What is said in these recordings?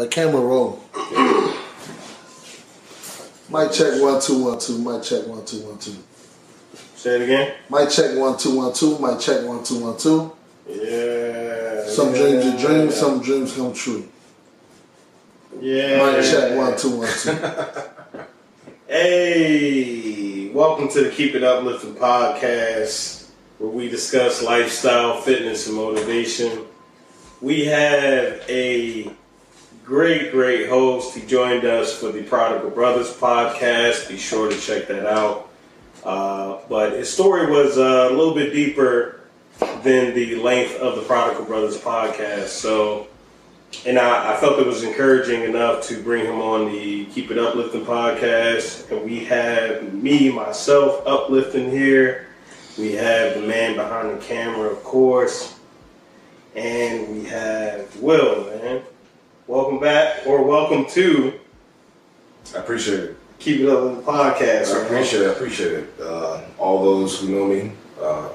Camera roll. Mic check 1 2 1 2. Mic check 1 2 1 2. Say it again. Mic check 1 2 1 2. Mic check 1 2 1 2. Yeah. Some dreams are dreams. Some dreams come true. Yeah. Mic check 1 2 1 2. Hey, welcome to the Keep It Uplifting podcast, where we discuss lifestyle, fitness, and motivation. We have a great host. He joined us for the Prodigal Brothers podcast. Be sure to check that out. But his story was a little bit deeper than the length of the Prodigal Brothers podcast. So, and I felt it was encouraging enough to bring him on the Keep It Uplifting podcast. And we have myself, Uplifting here. We have the man behind the camera, of course. And we have Will, man. Welcome back, or welcome to. I appreciate it. Keep It Up in the podcast. I appreciate it. All those who know me, of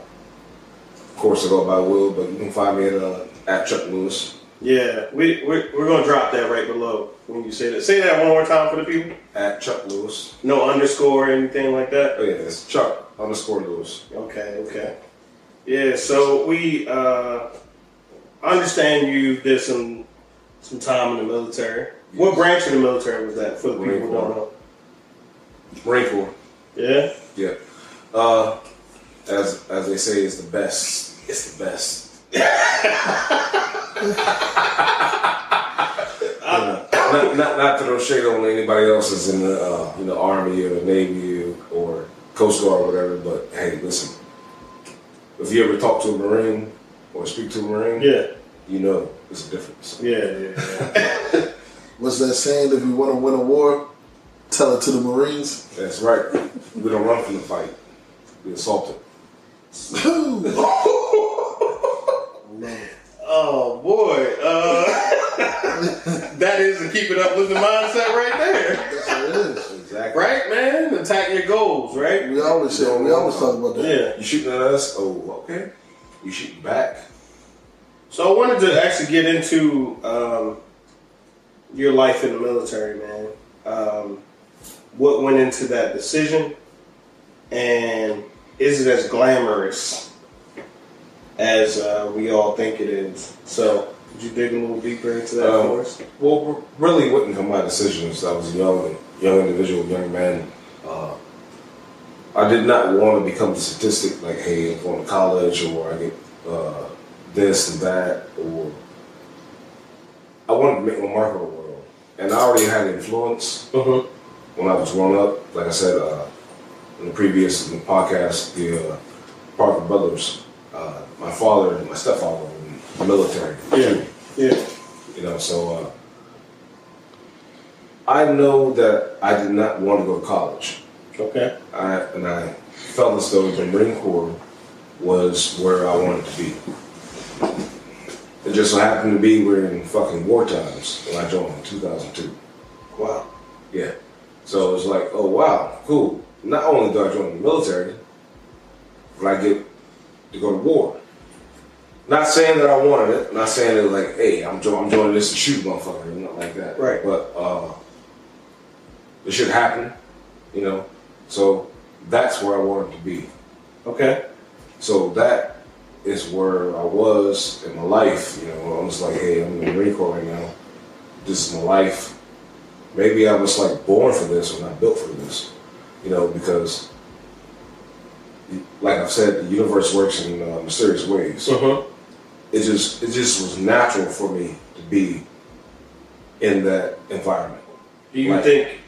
course I go by Will, but you can find me at Chuck Lewis. Yeah, we're gonna drop that right below when you say that. Say that one more time for the people. At Chuck Lewis. No underscore or anything like that. Oh yeah, it's Chuck _Lewis. Okay. Yeah, so we understand you did some time in the military. Yes. What branch of the military was that for the people who don't know? Marine Corps. Yeah? Yeah. As they say, it's the best. It's the best. Not to throw shade on anybody else that's in the Army or the Navy or Coast Guard or whatever, but hey, listen. If you ever talk to a Marine or speak to a Marine, yeah, you know there's a difference. Yeah. What's that saying? If you want to win a war, tell it to the Marines. That's right. We don't run from the fight. We assault it. Oh boy, that is the Keep It Up with the mindset right there. That's what it is. Exactly. Right, man. Attack your goals, right? We always talk about that. Yeah. You shooting at us? Oh, okay. You shooting back? So I wanted to actually get into your life in the military, man. What went into that decision, and is it as glamorous as we all think it is? So, could you dig a little deeper into that for us? Well, really wouldn't come my decisions. I was a young individual, young man. I did not want to become the statistic like, hey, I'm going to college or I get this and that, or I wanted to make my mark on the world. And I already had influence when I was growing up. Like I said in the previous podcast, the Parker Brothers, my father and my stepfather were in the military. Yeah. You know, so I know that I did not want to go to college. Okay. I felt as though the Marine Corps was where I wanted to be. It just so happened to be we're in fucking war times when I joined in 2002. Wow. Yeah. So it was like, oh wow, cool. Not only do I join the military, but I get to go to war. Not saying that I wanted it. Not saying that like, hey, I'm joining this to shoot motherfucker, nothing like that. Right. But it should happen, you know. So that's where I wanted to be. Okay. So that is where I was in my life. You know, I'm just like, hey, I'm in the Marine Corps right now. This is my life. Maybe I was like born for this or not built for this. You know, because like I've said, the universe works in mysterious ways. It just was natural for me to be in that environment. Do you think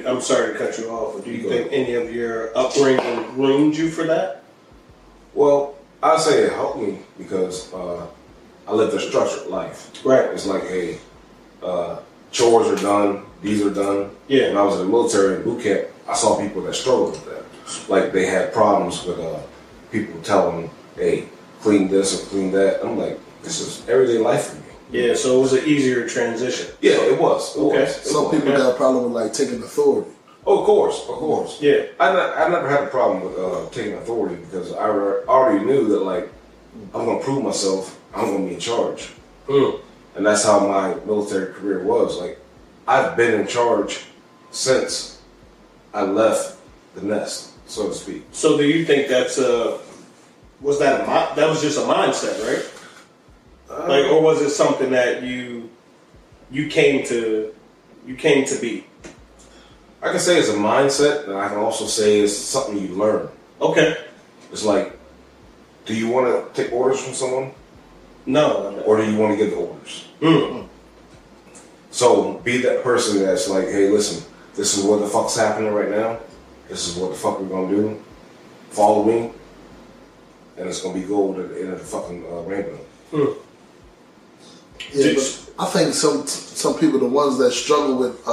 I'm sorry to cut you off, but do you think any of your upbringing groomed you for that? Well, I'd say it helped me because I lived a structured life. Right. It's like, hey, chores are done, these are done. Yeah. When I was in the military in boot camp, I saw people that struggled with that. Like they had problems with people telling them, hey, clean this or clean that. I'm like, this is everyday life for me. Yeah, so it was an easier transition. Yeah, it was. Some people got a problem with like taking authority. Oh, of course. Yeah. I never had a problem with taking authority because I already knew that like I'm gonna prove myself. I'm gonna be in charge. And that's how my military career was. Like, I've been in charge since I left the nest, so to speak. So do you think that's that was just a mindset, right? Like, or was it something that you came to be? I can say it's a mindset, and I can also say it's something you learn. Okay. It's like, do you want to take orders from someone? No. Or do you want to give the orders? Mm. So be that person that's like, hey, listen, this is what the fuck's happening right now. This is what the fuck we're going to do. Follow me. And it's going to be gold at the end of the fucking rainbow. Mm. Yeah, but I think some people, the ones that struggle with,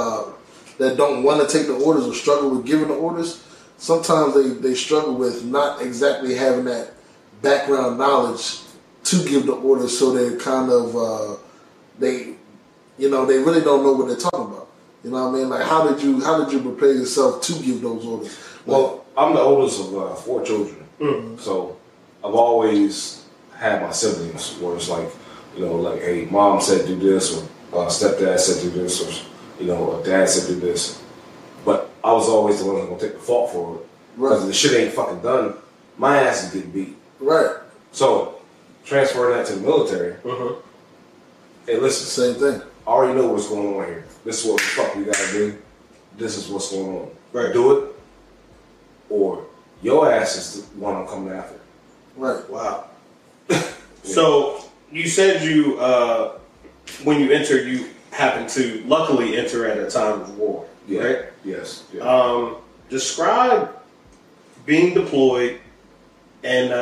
that don't want to take the orders or struggle with giving the orders, sometimes they struggle with not exactly having that background knowledge to give the orders, so they kind of they really don't know what they're talking about. You know what I mean? Like, how did you prepare yourself to give those orders? Well, I'm the oldest of 4 children, so I've always had my siblings where it's like, like, hey, mom said do this, or stepdad said do this, or or dad said do this. But I was always the one who's gonna take the fault for it, because if the shit ain't fucking done, my ass is getting beat. Right. So transferring that to the military. Hey, listen, same thing. I already know what's going on here. This is what the fuck we gotta do. This is what's going on. Right. Do it, or your ass is the one I'm coming after. Right. Wow. So you said you when you entered, you happened to luckily enter at a time of war, right? Yes. Yeah. Describe being deployed, and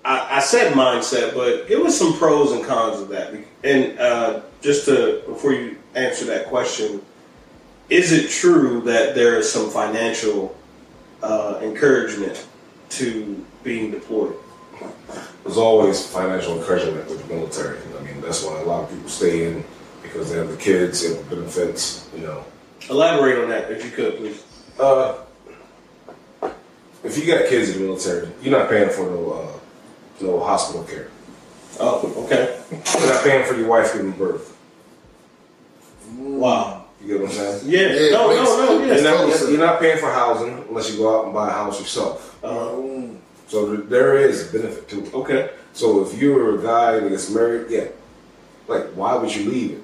I said mindset, but give us some pros and cons of that. And before you answer that question, is it true that there is some financial encouragement to being deployed? There's always financial encouragement with the military. I mean, that's why a lot of people stay in, because they have the kids, they have the benefits, Elaborate on that, if you could, please. If you got kids in the military, you're not paying for no hospital care. Oh, okay. You're not paying for your wife giving birth. Wow. You get what I'm saying? Yeah. No. Yeah. You're not paying for housing unless you go out and buy a house yourself. So there is a benefit to it. Okay. So if you're a guy that gets married, like, why would you leave it?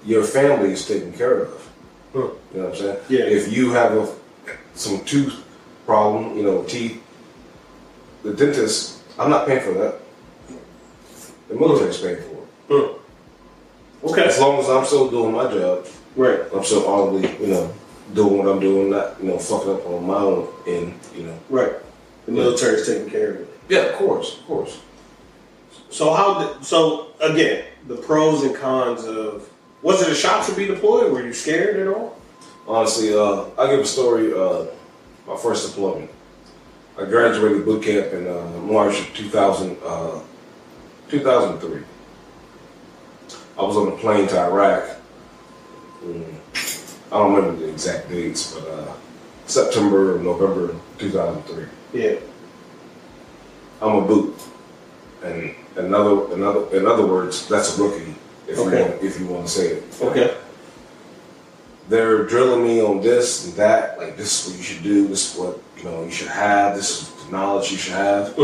Your family is taken care of. You know what I'm saying? Yeah. If you have some tooth problem, teeth, the dentist, I'm not paying for that. The military's paying for it. Okay. As long as I'm still doing my job, right? I'm still honorably, doing what I'm doing, not, fucking up on my own end, Right. The military's taking care of it. Yeah, of course. So again, the pros and cons of, was it a shock to be deployed? Were you scared at all? Honestly, I'll give a story. My first deployment. I graduated boot camp in March of 2003. I was on a plane to Iraq. I don't remember the exact dates, but September or November 2003. Yeah. I'm a boot, and in other words, that's a rookie. If you want to say it. Okay. They're drilling me on this and that. Like, this is what you should do. This is what you should have. This is the knowledge you should have.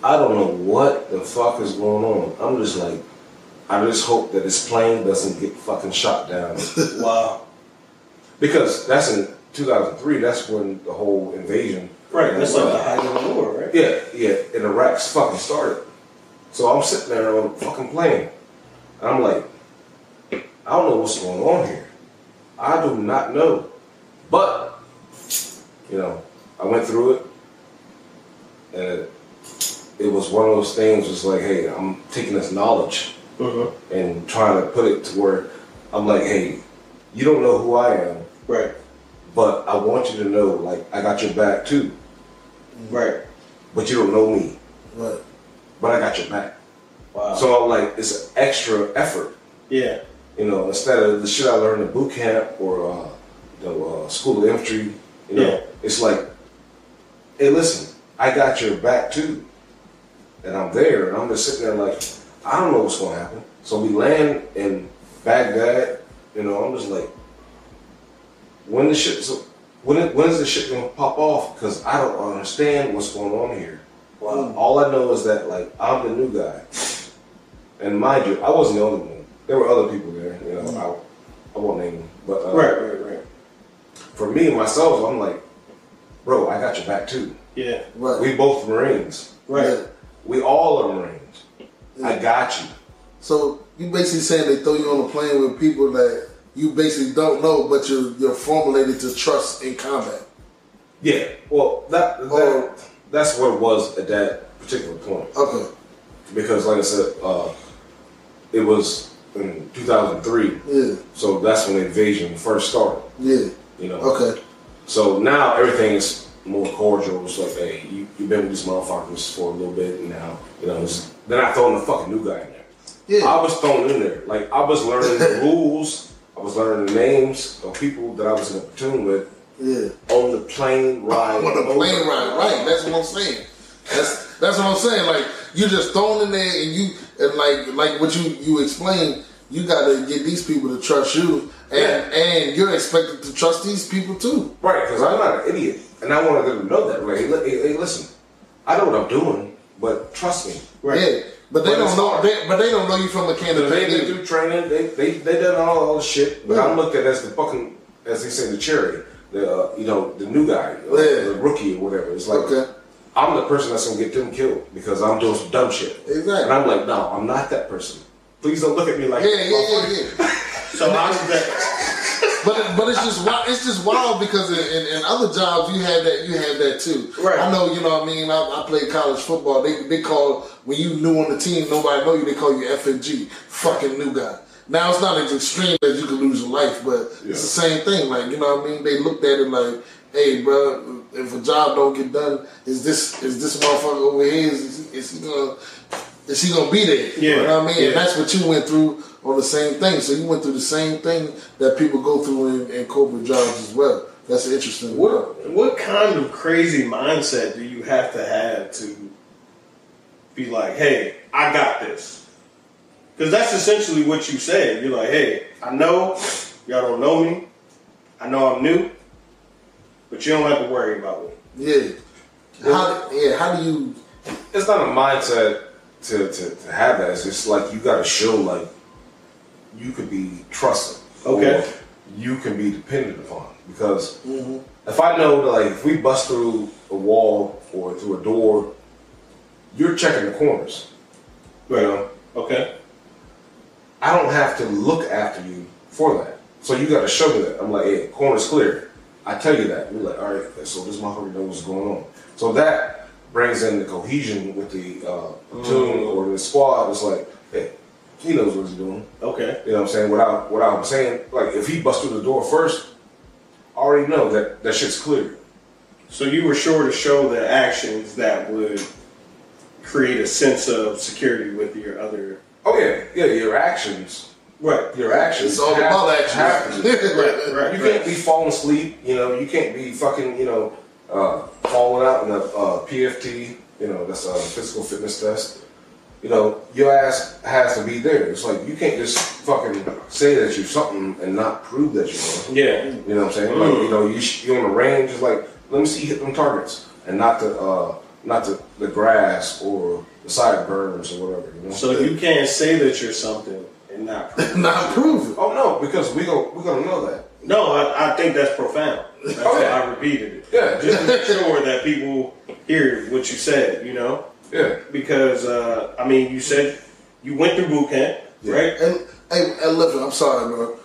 I don't know what the fuck is going on. I'm just like, I just hope that this plane doesn't get fucking shot down. Wow. Because that's in 2003. That's when the whole invasion. Right. That's like the height of the war, right? Yeah. And Iraq's fucking started. So I'm sitting there on a fucking plane. And I'm like, I don't know what's going on here. I do not know. But, I went through it. And it was one of those things, was like, hey, I'm taking this knowledge and trying to put it to where I'm like, hey, you don't know who I am. Right. But I want you to know, like, I got your back too. Right. But you don't know me. Right. But I got your back. Wow. So I'm like, it's an extra effort. Yeah. Instead of the shit I learned in boot camp or the School of Infantry, it's like, hey, listen, I got your back too. And I'm there, and I'm just sitting there like, I don't know what's going to happen. So we land in Baghdad. You know, I'm just like, when is the shit going to pop off? Because I don't understand what's going on here. Well, all I know is that, like, I'm the new guy. And mind you, I wasn't the only one. There were other people there. You know, I won't name them. But, right. For me and myself, I'm like, bro, I got your back too. Yeah. Right. We both Marines. Right. Yeah. We all are Marines. Yeah. I got you. So you basically saying they throw you on a plane with people that you basically don't know, but you're formulated to trust in combat. Yeah. Well, that's what it was at that particular point. Okay. Because, like I said, it was in 2003. Yeah. So that's when the invasion first started. Yeah. You know. Okay. So now everything is more cordial. It's like, hey, you've been with these motherfuckers for a little bit now. You know. They're not throwing the fucking new guy in there. Yeah. I was thrown in there. Like, I was learning the rules. I was learning the names of people that I was in a platoon with. Yeah. On the plane ride. On the plane ride, right? That's what I'm saying. That's what I'm saying. Like, you just thrown in there, and like what you explained. You got to get these people to trust you, and you're expected to trust these people too. Right? Because I'm not an idiot, and I wanted them to know that. Right? Hey, listen, I know what I'm doing, but trust me. Right. Yeah. But they don't know. They don't know you from a can of paint. They do training. They done all the shit. But I'm looked at as the fucking, as they say, the cherry. The new guy, the rookie or whatever. It's like, I'm the person that's gonna get them killed because I'm doing some dumb shit. Exactly. And I'm like, no, I'm not that person. Please don't look at me like yeah. So how's that? But it's just wild because in other jobs you have that too. Right. I know, you know what I mean. I played college football. They call, when you new on the team, nobody know you. They call you FNG, fucking new guy. Now it's not as extreme as you could lose your life, but it's the same thing. Like, you know what I mean. They looked at it like, hey, bro, if a job don't get done, is this motherfucker over here? Is he gonna be there? Yeah. You know what I mean? Yeah. And that's what you went through on the same thing. So you went through the same thing that people go through in corporate jobs as well. That's interesting. What kind of crazy mindset do you have to be like, hey, I got this? Because that's essentially what you said. You're like, hey, I know y'all don't know me. I know I'm new, but you don't have to worry about me. Yeah. How do you? It's not a mindset to have that. It's just like you got to show like you could be trusted. Okay. Or you can be dependent upon. Because if I know that, like, if we bust through a wall or through a door, you're checking the corners. Right. You know? Okay. I don't have to look after you for that. So you got to show me that. I'm like, hey, corner's clear. I tell you that. You're like, all right, so this motherfucker knows what's going on. So that brings in the cohesion with the platoon or the squad. It's like, hey, he knows what he's doing. Okay. You know what I'm saying? Without saying, like, if he busts through the door first, I already know that shit's clear. So you were sure to show the actions that would create a sense of security with your other... Oh, yeah, your actions. Right. Your actions. It's all about actions. Right. You can't be falling asleep, you know, you can't be fucking, you know, falling out in a PFT, you know, that's a physical fitness test. You know, your ass has to be there. It's like, you can't just fucking say that you're something and not prove that you are. Yeah. You know what I'm saying? Like, you know, you're on the range, it's like, let me see you hit them targets. And not the grass or the sideburns or whatever. You know? So you can't say that you're something and not prove it. Not prove it. Oh, no, because we're gonna know that. No, I think that's profound. That's why I repeated it. Yeah. Just to make sure that people hear what you said, you know? Yeah. Because, I mean, you said you went through boot camp, right? And listen, I'm sorry, bro.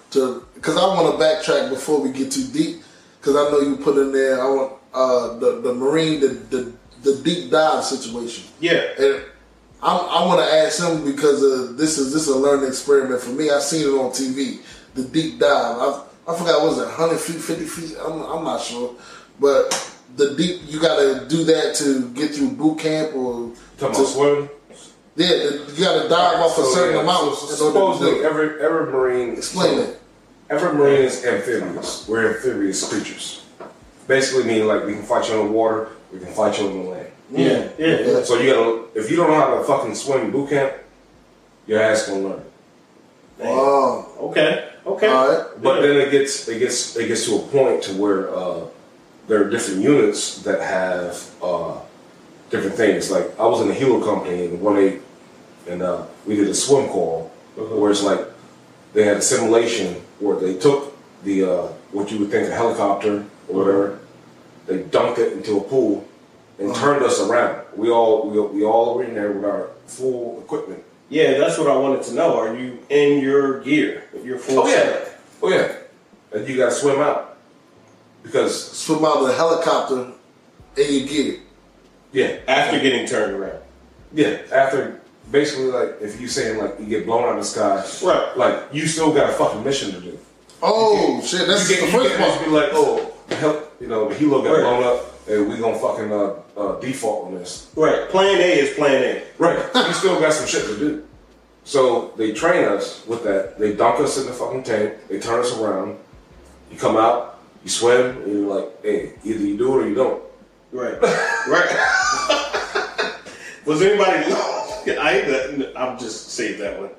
Because I want to backtrack before we get too deep. Because I know you put in there, I want the Marine, the deep dive situation. Yeah. And I want to ask him because this is a learning experiment for me. I seen it on TV, the deep dive. I forgot, what was it, 100 feet, 50 feet? I'm not sure. But the deep, you got to do that to get through boot camp or... Talking about swimming? Yeah, you got to dive off a certain amount. So supposedly, every Marine... Explain it. Every Marine is amphibious. We're amphibious creatures. Basically meaning, like, we can fight you on the water, we can fight you on the land. Yeah. So you gotta, if you don't know how to fucking swim boot camp, your ass gonna learn. Wow. Okay. All right. But then it gets to a point to where there are different units that have different things. Like I was in the Helo company in 1-8, and we did a swim call where it's like they had a simulation where they took the what you would think a helicopter or whatever, they dunked it into a pool and turned us around. We all were in there with our full equipment. Yeah, that's what I wanted to know. Are you in your gear? Your full set? Oh yeah. And you gotta swim out. Because Swim out of the helicopter and you get it. yeah. After getting turned around. Yeah. After basically like if you saying like you get blown out of the sky, Right. like you still got a fucking mission to do. Oh shit! That's the first can't just part. be like, oh, help, the Helo got blown up, and we gonna fucking default on this. Right. Plan A is plan A. Right. We still got some shit to do. So they train us with that. They dunk us in the fucking tank. They turn us around. You come out, you swim, and you're like, hey, either you do it or you don't. Right. Right. Was anybody? I'll just save that one.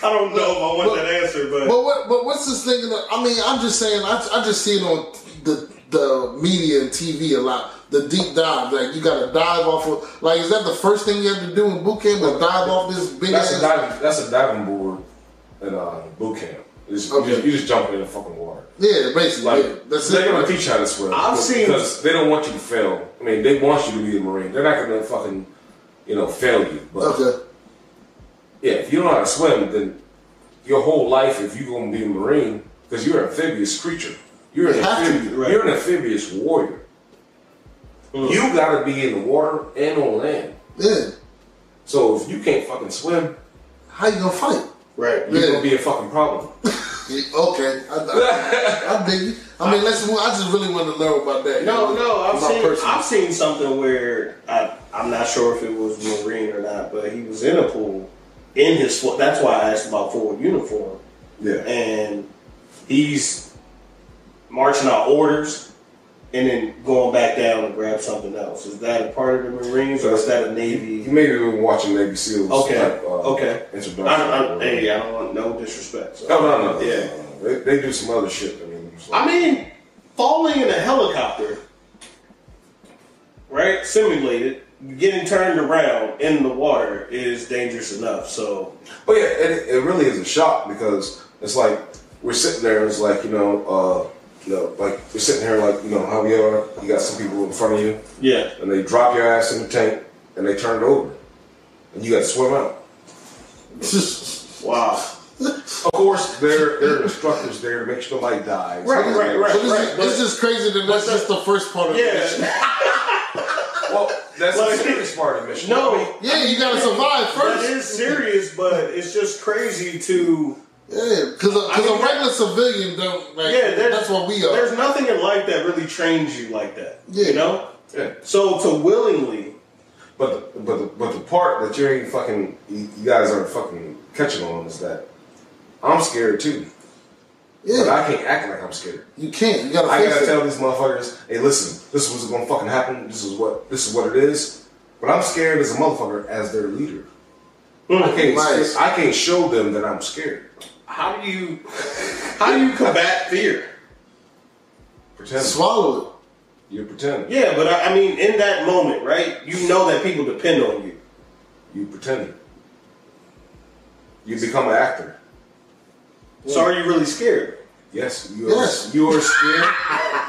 I don't know if I want that answer, But what's this thing? I mean, I'm just saying. I just see it on the media and TV a lot. The deep dive, like you got to dive off of. Like, is that the first thing you have to do in boot camp? Is dive off this big? That's a diving board in boot camp. You just jump in the fucking water. Yeah, basically. Like, yeah. That's they're it. gonna teach you how to swim. I've seen because they don't want you to fail. I mean, they want you to be a Marine. They're not gonna fucking fail you. But Okay. yeah, if you don't know how to swim, then your whole life, if you're gonna be a Marine, because you're an amphibious creature, you're an amphibious warrior. Mm. You gotta be in the water and on land. Yeah. So if you can't fucking swim, How you gonna fight? right. you're gonna be a fucking problem. Okay. I dig you. I mean, I just really want to learn about that. No, I've seen something where I'm not sure if it was Marine or not, but he was in a pool in his. That's why I asked about forward uniform. Yeah. And he's marching out orders and then going back down to grab something else. Is that a part of the Marines or is that a Navy? You maybe been watching Navy SEALs. Okay. Type, Introduction. I don't want no disrespect. So. No. Yeah. They do some other shit. I mean, falling in a helicopter, right? Simulated, getting turned around in the water is dangerous enough. So, but yeah, it really is a shock because it's like we're sitting there. And it's like like we're sitting here like how we are. You got some people in front of you, yeah, and they drop your ass in the tank and they turn it over, and you got to swim out. Wow. Of course, there are instructors there to make sure nobody dies. Right. It's just crazy that that's just the first part of the mission. Well, that's the serious part of the mission. No. Yeah, you gotta survive first. That is serious, but it's just crazy to. Yeah, because a regular civilian don't. Like, Yeah, that's what we are. There's nothing in life that really trains you like that. Yeah. You know. Yeah. So to willingly. But the part that you guys aren't fucking catching on is that I'm scared too. Yeah. But I can't act like I'm scared. You can't. You gotta I face gotta it. tell these motherfuckers, hey, listen, this is what's gonna fucking happen. This is what it is. But I'm scared as a motherfucker as their leader. I can't show them that I'm scared. How do you combat fear? Pretend. Swallow it. You pretend. Yeah, but I mean, in that moment, right? You know that people depend on you. You pretend. You become an actor. So are you really scared? Yes, you are scared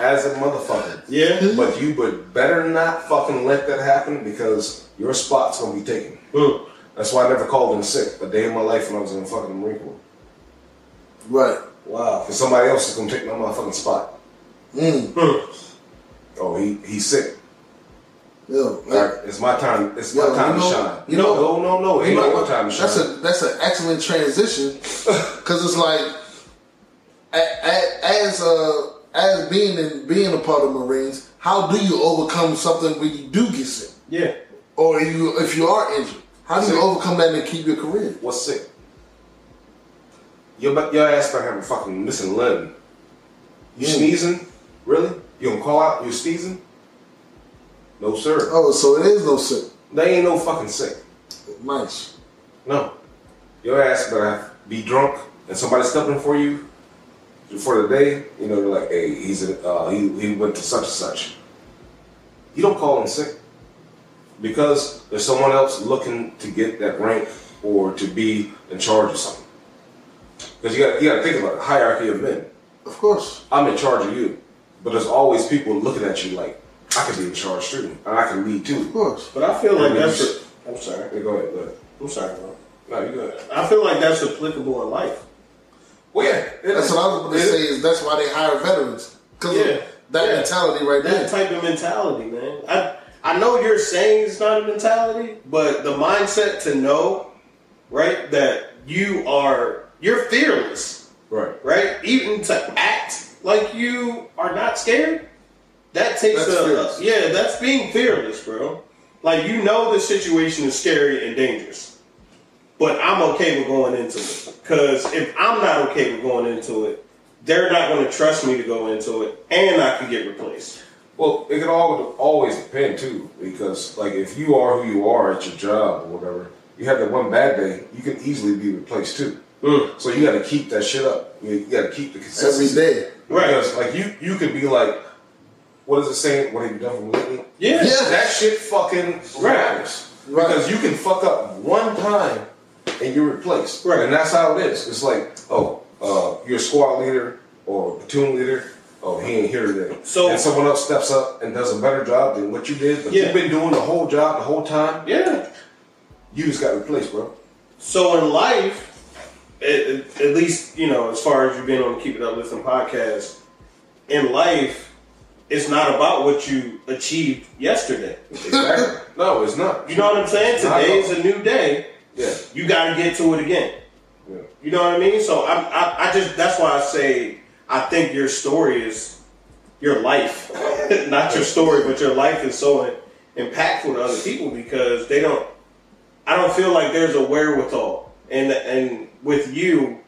as a motherfucker. Yeah. But you better not fucking let that happen because your spot's gonna be taken. Mm. That's why I never called in sick a day in my life when I was in the fucking Marine Corps. Right. Wow. Because somebody else is gonna take my motherfucking spot. Oh, he's sick. Yeah. Like, it's my time. It's my time to shine. No. Ain't no time to shine. That's an excellent transition because it's like as being a part of Marines, how do you overcome something when you do get sick? Yeah. Or if you are injured, how do you overcome that and keep your career? What's sick? Your ass might have a fucking missing limb. You sneezing? Really? You gonna call out? You sneezing? No, sir. Oh, so it is no sick. They ain't no fucking sick. Nice. No. Your ass better be drunk and somebody stepping for you for the day. You know, they're like, hey, he went to such and such. You don't call in sick because there's someone else looking to get that rank or to be in charge of something. Because you got to think about the hierarchy of men. Of course. I'm in charge of you, but there's always people looking at you like, I could be in charge too, and I can lead too. Of course. But I feel like that's I'm sorry. Yeah, go ahead. I'm sorry, bro. No, you go ahead. I feel like that's applicable in life. Well, yeah. That's what I was going to say is that's why they hire veterans. Because of that mentality right there. That type of mentality, man. I know you're saying it's not a mentality, but the mindset to know, right, that you're fearless. Right? Even to act like you are not scared, that takes that's being fearless, bro. Like, you know the situation is scary and dangerous. But I'm okay with going into it. Because if I'm not okay with going into it, they're not going to trust me to go into it, and I can get replaced. Well, it can always depend too, because like if you are who you are at your job or whatever, you have that one bad day, you can easily be replaced too. So you got to keep that shit up. You got to keep the consistency every day, right? Because like you could be like, what is it saying? What have you done for me lately? Yeah, that shit fucking matters. Right. Because you can fuck up one time and you're replaced. Right. And that's how it is. It's like, you're a squad leader or platoon leader. Oh, he ain't here today. And someone else steps up and does a better job than what you did, but you've been doing the whole job the whole time. Yeah. You just got replaced, bro. So in life, at least, you know, as far as you being on the Keep It Up Listen podcast, in life, it's not about what you achieved yesterday. Exactly. No, it's not. You know what I'm saying? Today's a new day. Yeah. You got to get to it again. Yeah. You know what I mean? So I just, that's why I say, I think your story is your life, not your story, but your life is so impactful to other people because I don't feel like there's a wherewithal. And with you,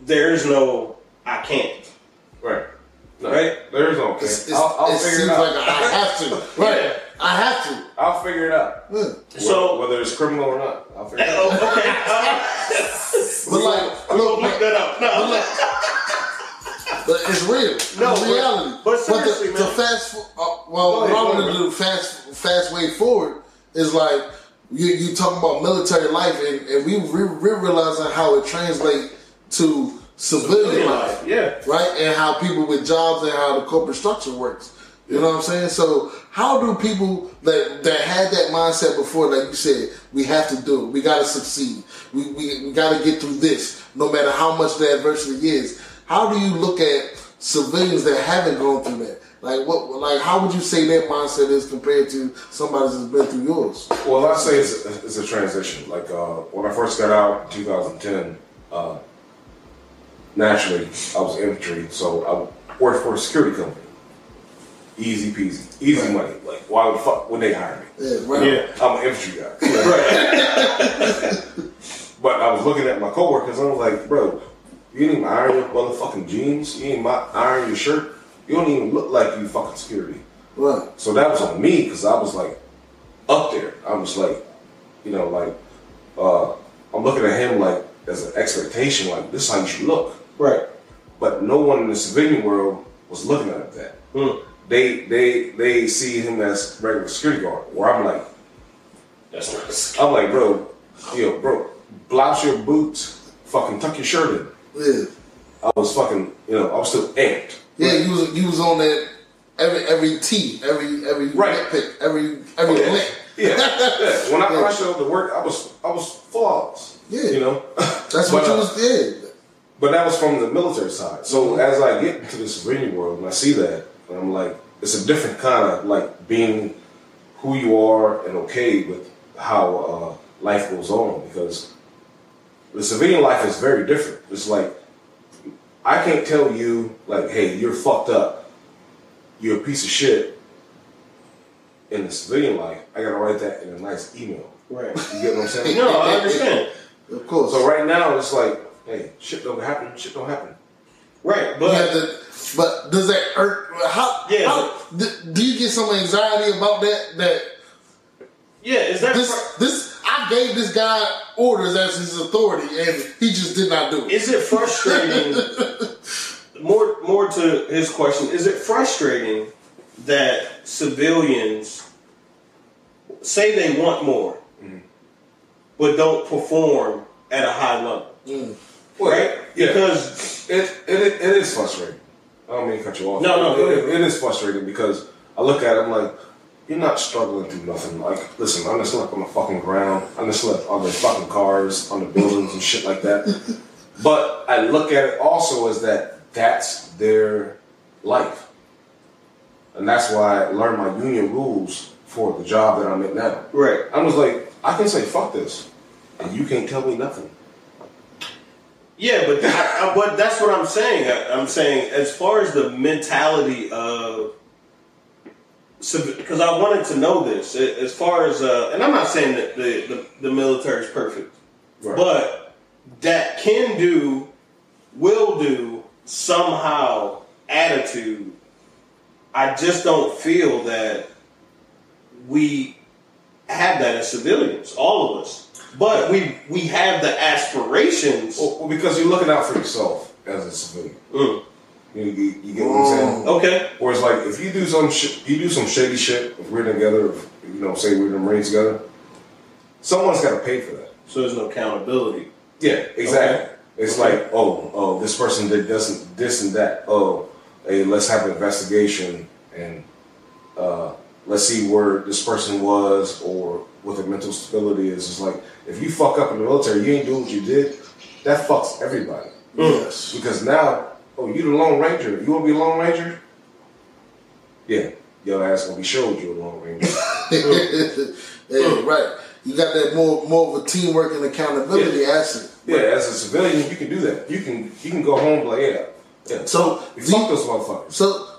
there's no, I can't. Right. No, right? There's no, okay. I'll figure it out. Like I have to. Right. Yeah. I have to. I'll figure it out. Yeah. So whether it's criminal or not, I'll figure it out. Okay. But like, we'll look that up. No. But it's real. No, it's reality. But seriously, the fast. What I want to do fast way forward is like you talking about military life, and we're realizing how it translates to civilian life. Yeah. Right, and how people with jobs and how the corporate structure works. You know what I'm saying? So how do people that had that mindset before, like you said, we have to do it. We got to succeed. We got to get through this, no matter how much the adversity is. How do you look at civilians that haven't gone through that? Like how would you say their mindset is compared to somebody that's been through yours? Well, I'd say it's a transition. Like when I first got out in 2010, naturally I was infantry, so I worked for a security company. Easy peasy, easy money. Like why the fuck would they hire me? Yeah, right. Yeah, I'm an infantry guy. Right. But I was looking at my coworkers and I was like, bro, you didn't even iron your motherfucking jeans. You ain't iron your shirt. You don't even look like you fucking security. Right. So that was on me because I was like up there. I was like, you know, like I'm looking at him like as an expectation, like this is how you should look. Right. But no one in the civilian world was looking at that. They see him as regular security guard. Where I'm like, that's nice. I'm like, bro, blouse your boots, fucking tuck your shirt in. Yeah. I was fucking, I was still amped. Yeah, you was on that every T, every right pick, every lick. Yeah. Yeah. When I showed up to work, I was flawless. Yeah. That's what you was did. But that was from the military side. So as I get into the civilian world and I see that, and I'm like, it's a different kind of like being who you are and okay with how life goes on, because the civilian life is very different. It's like, I can't tell you, like, hey, you're fucked up, you're a piece of shit in the civilian life. I gotta write that in a nice email. Right. You get what I'm saying? No, I understand. Of course. So right now, it's like, hey, shit don't happen. Right, but but does that hurt? How do you get some anxiety about that? Yeah, is that this? I I gave this guy orders as his authority, and he just did not do it. Is it frustrating? more to his question, is it frustrating that civilians say they want more, but don't perform at a high level? Well, right? Yeah. Because it is frustrating. I don't mean to cut you off. No. It is frustrating because I look at it, I'm like, you're not struggling through nothing. Like, listen, I done slept on the fucking ground. I done slept on the fucking cars, on the buildings and shit like that. But I look at it also as that's their life. And that's why I learned my union rules for the job that I'm at now. right. I was like, I can say fuck this, and you can't tell me nothing. Yeah, but but that's what I'm saying. I'm saying as far as the mentality of, because I wanted to know this as far as, and I'm not saying that the military is perfect, Right. but that can do, will do somehow attitude. I just don't feel that we have that as civilians, all of us. But we have the aspirations. Well, because you're looking out for yourself as a civilian. You get what I'm saying? Okay. Whereas, like, if you do some shady shit, if we're together, if, say we're in the Marines together, someone's got to pay for that. So there's no accountability. Yeah, exactly. Okay. It's like, oh, this person did this and that. Oh, hey, let's have an investigation and let's see where this person was or what their mental stability is. It's like, if you fuck up in the military, you ain't doing what you did, that fucks everybody. Yes. Because now, you the Lone Ranger. You want to be a Lone Ranger? Yeah, your ass gonna be showed you a Lone Ranger. Yeah, right. You got that more of a teamwork and accountability aspect. Yeah, as a civilian, you can do that. You can go home and be like, yeah. So fuck those motherfuckers.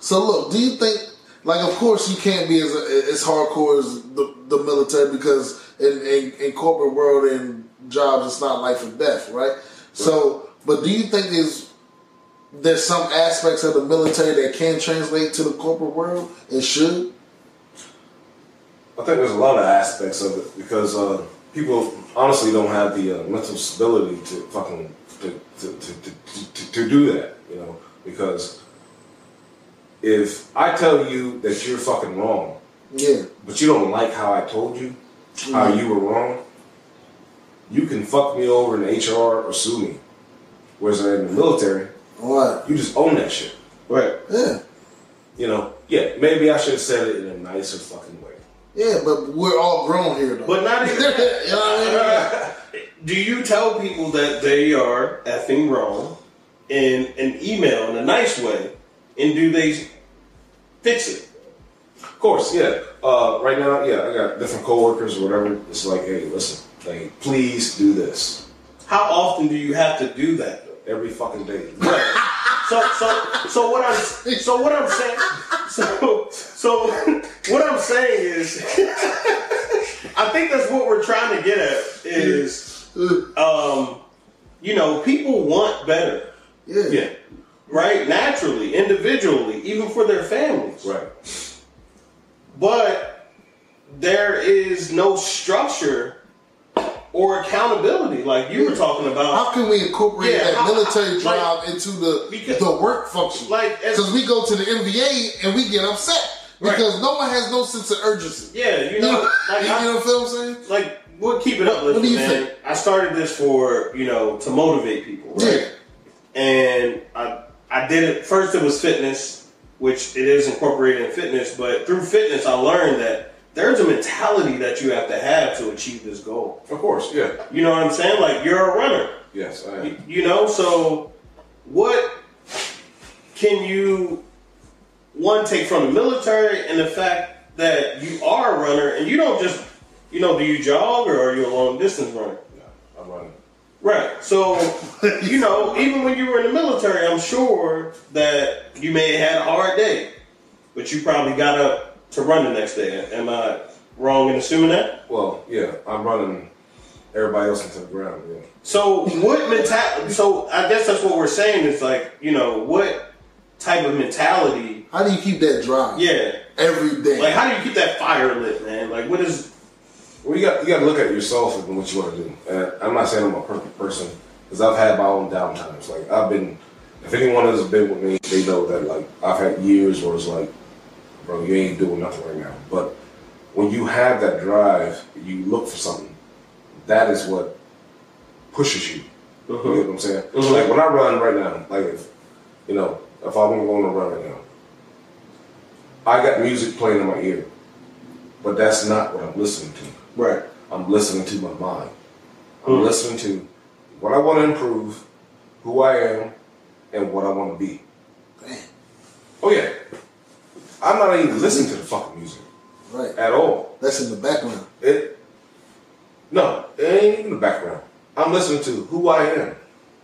So look, do you think, like, of course you can't be as hardcore as the military, because in corporate world and jobs it's not life and death, right? So, but do you think there's some aspects of the military that can translate to the corporate world and should? I think there's a lot of aspects of it because people honestly don't have the mental stability to fucking to do that, because if I tell you that you're fucking wrong, yeah, but you don't like how I told you how you were wrong, you can fuck me over in HR or sue me. Whereas in the military, right, you just own that shit. Right. Yeah. Maybe I should have said it in a nicer fucking way. Yeah, but we're all grown here, though. But not even. You know what I mean? Do you tell people that they are effing wrong in an email in a nice way, and do they fix it? Of course, yeah. Right now, I got different coworkers or whatever. It's like, hey, listen, please do this. How often do you have to do that? Every fucking day. Right. So what I'm saying is, I think that's what we're trying to get at is, people want better. Yeah. Right? Naturally, individually, even for their families. Right. But there is no structure or accountability, like you were talking about. How can we incorporate that military drive into the work function? Because we go to the NBA and we get upset because no one has no sense of urgency. Yeah, you know what I'm saying? Like, we'll keep it uplifting, what do you man. think? I started this for, to motivate people, right? Yeah. And I did it, first it was fitness, which it is incorporated in fitness, but through fitness I learned that there's a mentality that you have to achieve this goal. Of course, yeah. You know what I'm saying? Like, you're a runner. Yes, I am. So what can you, take from the military and the fact that you are a runner and you don't just, do you jog or are you a long distance runner? Yeah, I'm running. Right. So, even when you were in the military, I'm sure that you may have had a hard day, but you probably got up to run the next day. Am I wrong in assuming that? Well, yeah, I'm running everybody else into the ground. Yeah. So what mentality? So I guess that's what we're saying is like, what type of mentality? How do you keep that drive? Yeah, every day. Like, how do you keep that fire lit, man? Like, what is Well, you got to look at yourself and what you want to do. And I'm not saying I'm a perfect person because I've had my own down times. Like I've been, if anyone has been with me, they know that like I've had years where it's like, bro, you ain't doing nothing right now. But when you have that drive, you look for something. That is what pushes you. You know what I'm saying? Like when I run right now, like if I'm going to run right now, I got music playing in my ear, but that's not what I'm listening to. Right. I'm listening to my mind. I'm listening to what I want to improve, who I am, and what I want to be. Man. Oh yeah. I'm not even listening to the fucking music. Right. At all. That's in the background. No, it ain't in the background. I'm listening to who I am.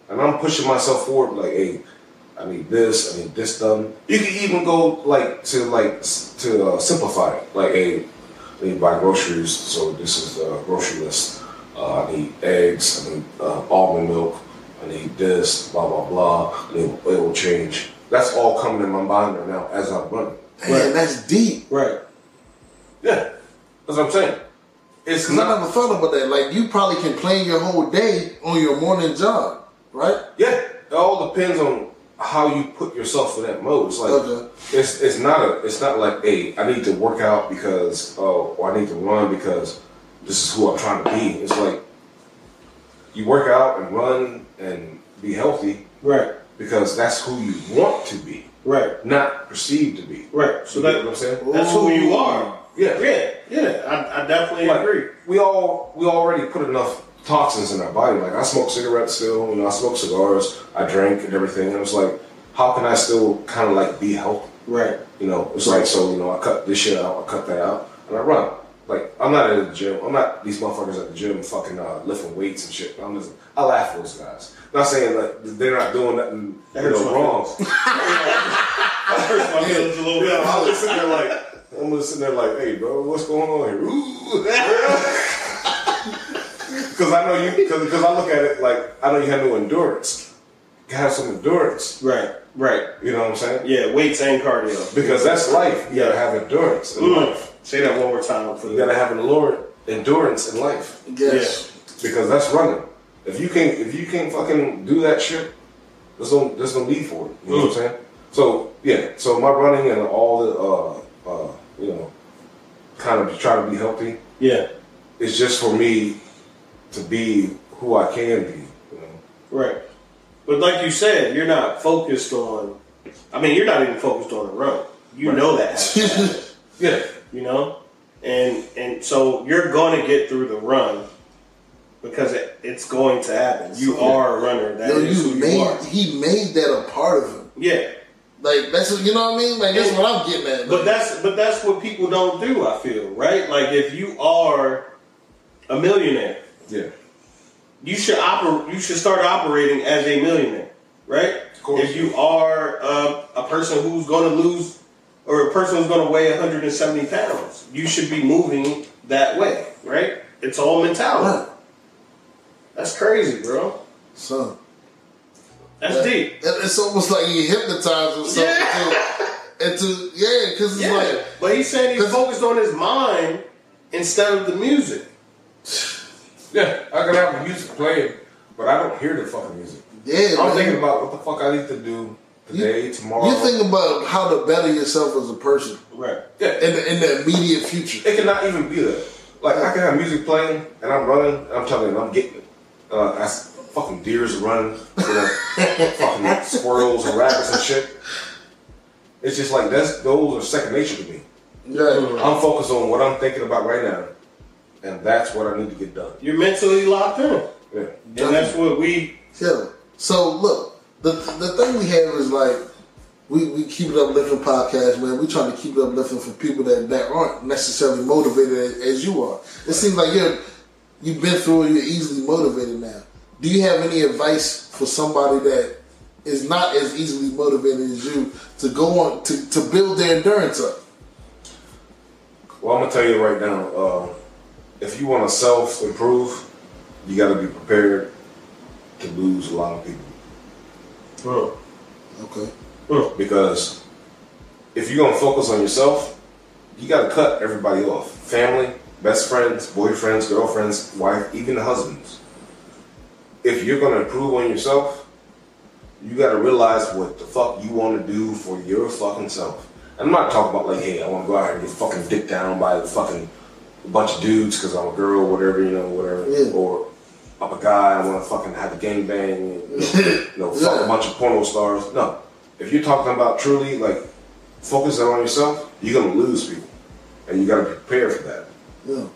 And I'm pushing myself forward like, hey, I need this done. You can even go to simplify it. Like, hey, I need to buy groceries, so this is the grocery list. I need eggs, I need almond milk, I need this, blah, blah, blah. I need oil change. That's all coming in my mind right now as I'm running. Man, that's deep. Right. Yeah, that's what I'm saying. It's Because I never thought about that. Like, you probably can plan your whole day on your morning job, right? Yeah, it all depends on how you put yourself in that mode. It's like it's not like, hey, I need to work out because or I need to run because this is who I'm trying to be. It's like you work out and run and be healthy, right? Because that's who you want to be, right? Not perceived to be, right? So that's what I'm saying. That's who you are. Yeah. I definitely agree. We already put enough toxins in our body. Like I smoke cigarettes still, I smoke cigars, I drink and everything. And it's like, how can I still kind of like be healthy? Right. It's like, so, I cut this shit out, I cut that out, and I run. Like, I'm not at the gym. I'm not these motherfuckers at the gym fucking lifting weights and shit. I laugh at those guys. Not saying like they're not doing nothing wrong. That hurts my feelings a little bit. I'm just sitting there like, hey, bro, what's going on here? Ooh. Because I know because I look at it like, I know you have no endurance. You have some endurance. Right. You know what I'm saying? Yeah, weights and cardio. Because that's life. You gotta have endurance in life. Say that one more time. You gotta have endurance in life. Yes. Yeah. Because that's running. If you can't fucking do that shit, there's no need for it. You know what I'm saying? So yeah. So my running and all the kind of try to be healthy. Yeah. It's just for me to be who I can be. Right. But like you said, you're not focused on. I mean, you're not even focused on the run. You know that. Yeah. And so you're going to get through the run because it's going to happen. You are a runner. That is who you are. He made that a part of him. Yeah. Like that's what you know what I mean. Like that's what I'm getting at. But that's what people don't do. I feel right. Like if you are a millionaire, yeah, you should start operating as a millionaire, right? Of course. If you are a person who's going to lose or a person who's going to weigh 170 pounds, you should be moving that way, right? It's all mentality. Right. That's crazy, bro. Son. That's deep. It's almost like he hypnotized himself because it's like. But he's saying he's focused on his mind instead of the music. Yeah, I can have the music playing, but I don't hear the fucking music. Yeah, I'm thinking about what the fuck I need to do today, tomorrow. You think about how to better yourself as a person, right? Yeah, in the immediate future. It cannot even be that. Like I can have music playing and I'm running. And I'm telling you, I'm getting it. Fucking deers running, fucking squirrels and rabbits and shit. It's just like those are second nature to me. Yeah. I'm focused on what I'm thinking about right now, and that's what I need to get done. You're mentally locked in. Yeah, and that's what we. Yeah. So look, the thing we have is like we keep it uplifting podcast, man. We trying to keep it uplifting for people that aren't necessarily motivated as you are. It seems like you've been through it. You're easily motivated now. Do you have any advice for somebody that is not as easily motivated as you to go on to build their endurance up? Well, I'm gonna tell you right now. If you want to self-improve, you got to be prepared to lose a lot of people. Oh. Okay. Because if you're gonna focus on yourself, you got to cut everybody off. Family, best friends, boyfriends, girlfriends, wife, even husbands. If you're gonna improve on yourself, you gotta realize what the fuck you want to do for your fucking self. I'm not talking about like, hey, I want to go out here and get fucking dick down by the fucking bunch of dudes because I'm a girl, whatever, whatever. Yeah. Or I'm a guy, I want to fucking have a gangbang, fuck a bunch of porno stars. No. If you're talking about truly, like, focusing on yourself, you're going to lose people. And you got to be prepared for that. Yeah.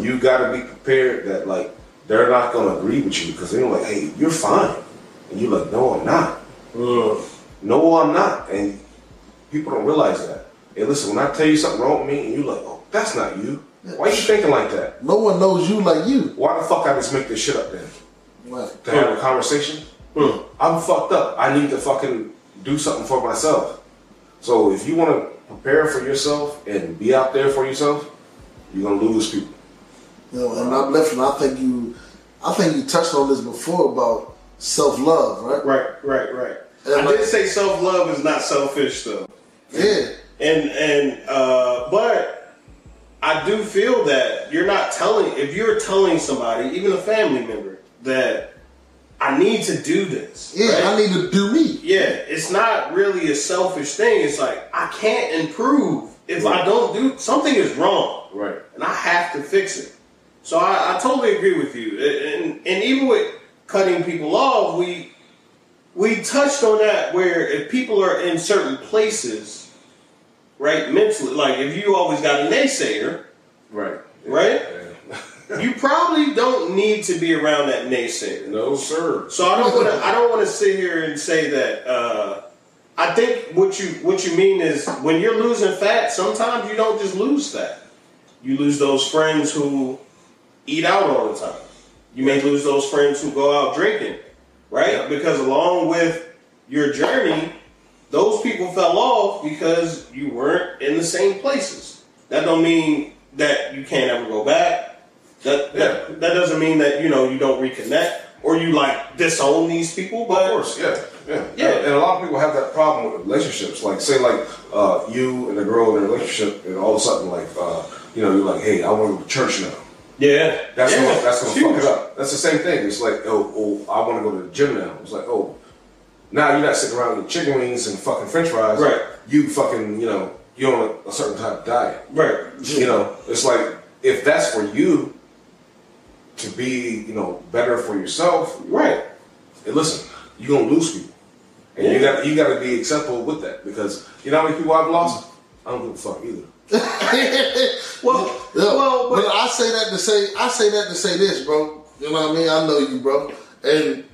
You got to be prepared that, like, they're not going to agree with you because they're like, hey, you're fine. And you're like, no, I'm not. No, I'm not. And people don't realize that. Hey, listen, when I tell you something wrong with me, and you're like, oh, that's not you. Why are you thinking like that? No one knows you like you. Why the fuck I just make this shit up then? Right. To have a conversation? I'm fucked up. I need to fucking do something for myself. So if you want to prepare for yourself and be out there for yourself, you're going to lose people. And I think you touched on this before about self-love, right? Right. And I did say self-love is not selfish, though. Yeah. But I do feel that if you're telling somebody, even a family member, that I need to do this. Yeah, right? I need to do me. Yeah, it's not really a selfish thing. It's like, I can't improve if I don't do, something is wrong. Right. And I have to fix it. So I totally agree with you. And even with cutting people off, we touched on that where if people are in certain places, right, mentally, like if you always got a naysayer, right, yeah. You probably don't need to be around that naysayer. No, sir. So I don't want to sit here and say that. I think what you mean is when you're losing fat, sometimes you don't just lose fat. You lose those friends who eat out all the time. You may lose those friends who go out drinking, right? Yeah. Because along with your journey, those people fell off because you weren't in the same places. That don't mean that you can't ever go back. That doesn't mean that you don't reconnect or you like disown these people. But of course, yeah. And a lot of people have that problem with relationships. Like say you and a girl in a relationship, and all of a sudden you're like, hey, I want to go to church now. Yeah, that's gonna fuck it up. That's the same thing. It's like, oh, I want to go to the gym now. It's like, oh. Now you're not sitting around eating chicken wings and fucking French fries. Right. You fucking, you're on a certain type of diet. Right. It's like, if that's for you to be, better for yourself. Right. And listen, you're going to lose people. And you got to be acceptable with that. Because you know how many people I've lost? I don't give a fuck either. But I say that to say this, bro. You know what I mean? I know you, bro. And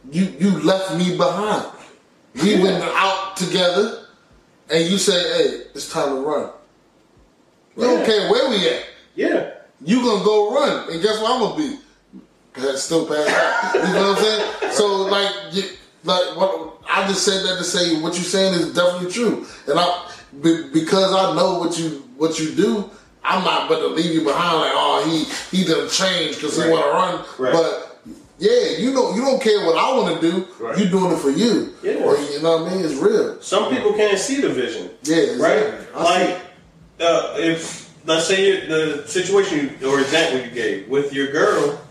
you left me behind. We went out together, and you say, "Hey, it's time to run." You don't care where we at. Yeah, you gonna go run, and guess what I'm gonna be? Still pass out. You know what I'm saying? So what I just said that to say what you're saying is definitely true, and because I know what you do, I'm not but to leave you behind. Like, oh, he done changed because he want to run, but. Yeah, you don't care what I want to do. Right. You're doing it for you. Yeah. Or, you know what I mean? It's real. Some people can't see the vision. Yeah, exactly. Right? If, let's say the situation or example you gave with your girl,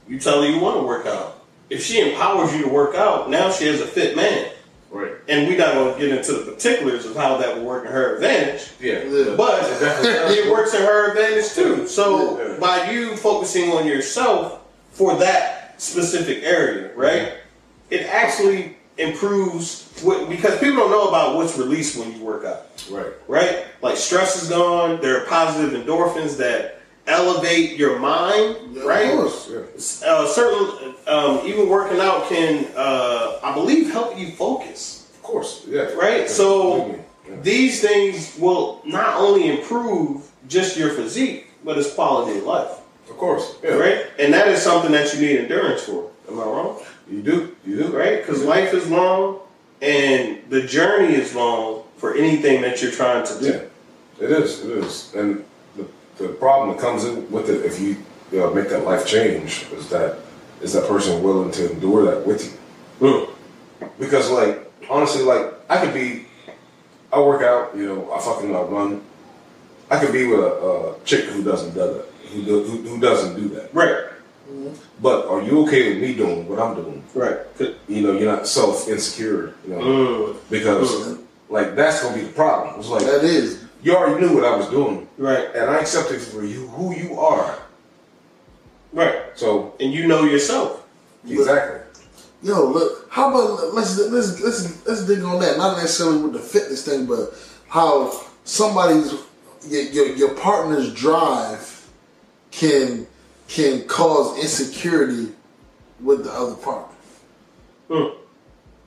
you tell her you want to work out. If she empowers you to work out, now she has a fit man. Right. And we're not going to get into the particulars of how that will work in her advantage. Yeah. But it works in her advantage too. So by you focusing on yourself for that specific area, right? It actually improves because people don't know about what's released when you work out. Right? Like stress is gone. There are positive endorphins that elevate your mind, right? Of course. Yeah. Certain even working out can I believe help you focus. Of course. Yeah. Right? Yeah. So these things will not only improve just your physique, but it's quality of life. Of course. Yeah. Right? And that is something that you need endurance for. Am I wrong? You do. Right? Because life is long and the journey is long for anything that you're trying to do. Yeah. It is. And the problem that comes in with it, if you make that life change, is that person willing to endure that with you? Because, honestly, I work out, I run. I could be with a chick who doesn't do that. who doesn't do that. Right. But are you okay with me doing what I'm doing? Right. You know, you're not self-insecure, you know, because like that's gonna be the problem. It's like that is. You already knew what I was doing, right? And I accepted for you who you are, right? So, and you know yourself, exactly. Yo, look, how about let's dig on that. Not necessarily with the fitness thing, but how somebody's your partner's drive can cause insecurity with the other partner.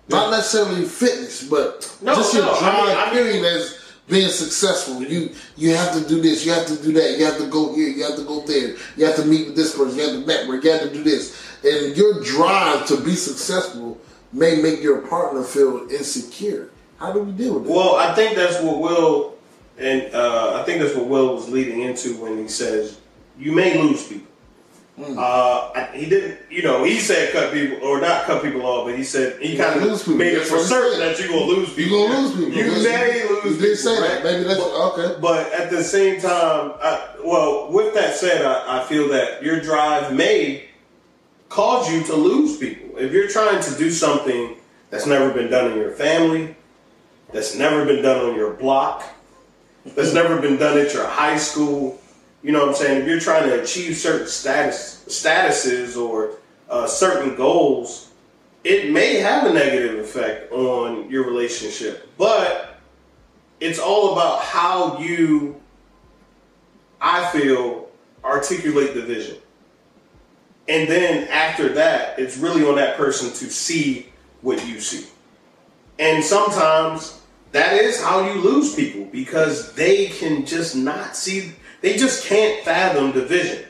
Not necessarily fitness, but just your drive period as being successful. You have to do this, you have to do that, you have to go here, you have to go there, you have to meet with this person, you have to network, you have to do this. And your drive to be successful may make your partner feel insecure. How do we deal with that? Well, I think that's what Will was leading into when he says you may lose people. He didn't, he said cut people or not cut people off, but he said he kind of made it for certain that you're gonna lose people. You're gonna lose people. You may lose people. You did say that. Maybe that's okay. But at the same time, with that said, I feel that your drive may cause you to lose people. If you're trying to do something that's never been done in your family, that's never been done on your block, that's never been done at your high school. You know what I'm saying? If you're trying to achieve certain statuses or certain goals, it may have a negative effect on your relationship. But it's all about how you, I feel, articulate the vision. And then after that, it's really on that person to see what you see. And sometimes that is how you lose people, because they can just not see. They just can't fathom the vision.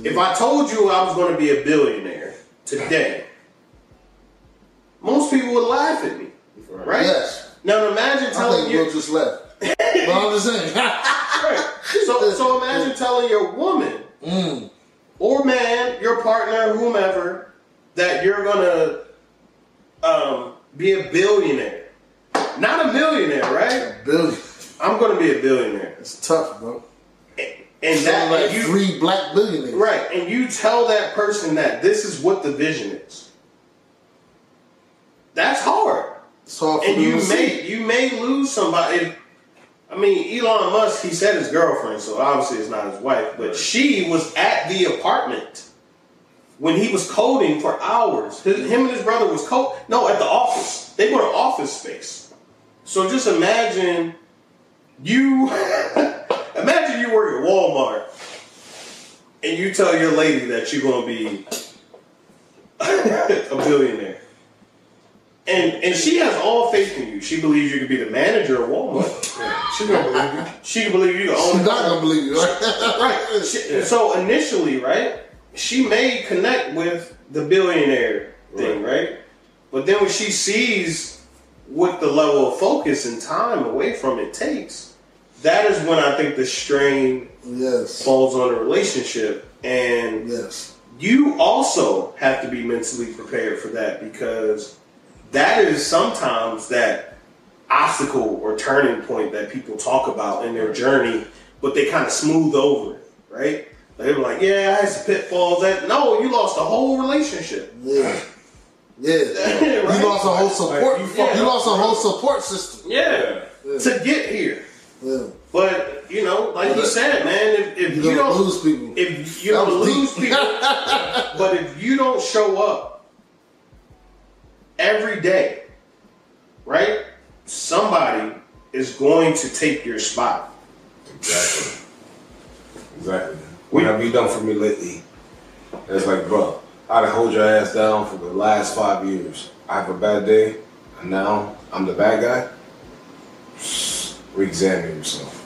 If I told you I was going to be a billionaire today, most people would laugh at me, right? Yes. Now imagine telling you. Just left. But I'm just saying. Right. So imagine telling your woman or man, your partner, whomever, that you're going to be a billionaire. Not a millionaire, right? A billion. I'm going to be a billionaire. It's tough, bro. And that like 3 black billionaires. Right. And you tell that person that this is what the vision is. That's hard. It's hard for and you may lose somebody. I mean, Elon Musk, he said his girlfriend, so obviously it's not his wife, but she was at the apartment when he was coding for hours. Him and his brother was at the office. They were in office space. So just imagine you work at Walmart and you tell your lady that you're going to be a billionaire. And she has all faith in you. She believes you could be the manager of Walmart. Yeah. She don't believe you. She can believe you can own. She's not gonna believe you, right? Right. So initially, right, she may connect with the billionaire thing, right? But then when she sees what the level of focus and time away from it takes, that is when I think the strain falls on the relationship. And you also have to be mentally prepared for that, because that is sometimes that obstacle or turning point that people talk about in their journey, but they kind of smooth over it, right? They were like, yeah, I had some pitfalls. No, you lost the whole relationship. Yeah. Right? You lost a whole support. You lost a whole support system. Yeah. To get here. Yeah. But like you said, man, if you don't lose people, if you don't lose people, but if you don't show up every day, right? Somebody is going to take your spot. Exactly. What have you done for me lately? It's like, bro, I'd hold your ass down for the last 5 years. I have a bad day, and now I'm the bad guy. Re-examine yourself.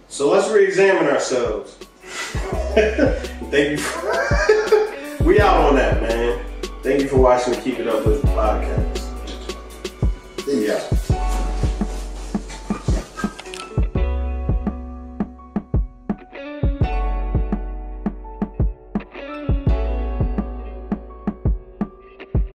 So let's re-examine ourselves. Thank you. We out on that, man. Thank you for watching Keep It Up With the podcast. Yeah.